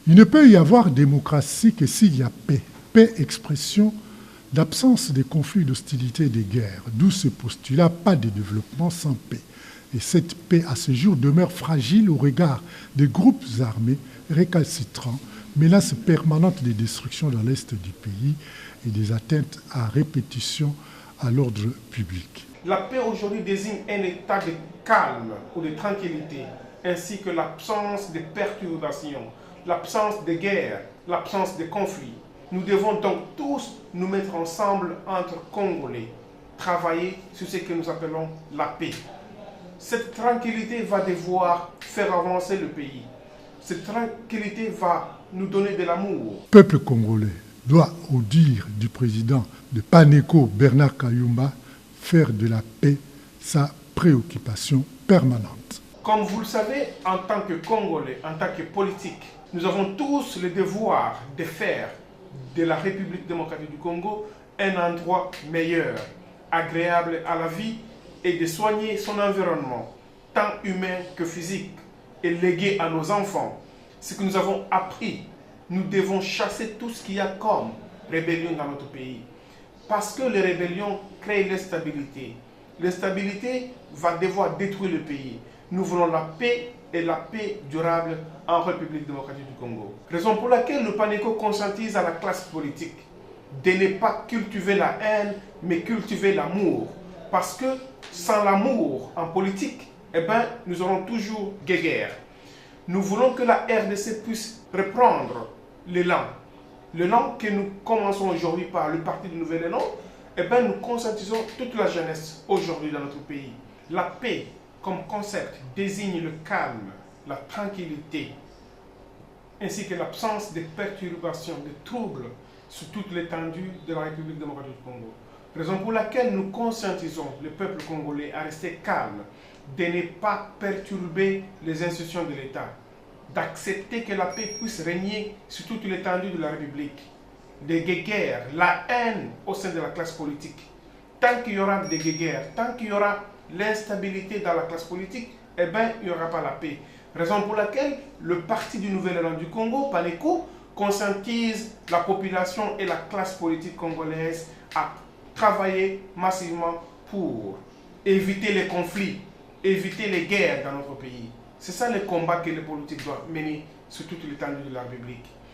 Il ne peut y avoir démocratie que s'il y a paix. Paix, expression d'absence des conflits, d'hostilité et des guerres. D'où ce postulat, pas de développement sans paix. Et cette paix, à ce jour, demeure fragile au regard des groupes armés récalcitrants, menace permanente de destruction dans l'est du pays et des atteintes à répétition à l'ordre public. La paix aujourd'hui désigne un état de calme ou de tranquillité, ainsi que l'absence de perturbations, l'absence de guerre, l'absence de conflits. Nous devons donc tous nous mettre ensemble entre Congolais, travailler sur ce que nous appelons la paix. Cette tranquillité va devoir faire avancer le pays. Cette tranquillité va nous donner de l'amour. Le peuple congolais doit, au dire du président de PANECO, Bernard Kayumba, faire de la paix sa préoccupation permanente. Comme vous le savez, en tant que Congolais, en tant que politique, nous avons tous le devoir de faire de la République démocratique du Congo un endroit meilleur, agréable à la vie et de soigner son environnement, tant humain que physique, et léguer à nos enfants ce que nous avons appris. Nous devons chasser tout ce qu'il y a comme rébellion dans notre pays. Parce que les rébellions créent l'instabilité. L'instabilité va devoir détruire le pays. Nous voulons la paix et la paix durable en République démocratique du Congo. Raison pour laquelle le PANECO conscientise à la classe politique de ne pas cultiver la haine, mais cultiver l'amour. Parce que sans l'amour en politique, nous aurons toujours guerre. Nous voulons que la RDC puisse reprendre l'élan. L'élan que nous commençons aujourd'hui par le Parti du Nouvel Élan, nous conscientisons toute la jeunesse aujourd'hui dans notre pays. La paix, comme concept, désigne le calme, la tranquillité, ainsi que l'absence de perturbations, de troubles sur toute l'étendue de la République démocratique du Congo. Raison pour laquelle nous conscientisons le peuple congolais à rester calme, de ne pas perturber les institutions de l'État, d'accepter que la paix puisse régner sur toute l'étendue de la République, des guerres, la haine au sein de la classe politique. Tant qu'il y aura des guerres, tant qu'il y aura l'instabilité dans la classe politique, il n'y aura pas la paix. Raison pour laquelle le Parti du Nouvel Élan du Congo, PANECO, conscientise la population et la classe politique congolaise à travailler massivement pour éviter les conflits, éviter les guerres dans notre pays. C'est ça le combat que les politiques doivent mener sur toute l'étendue de la République.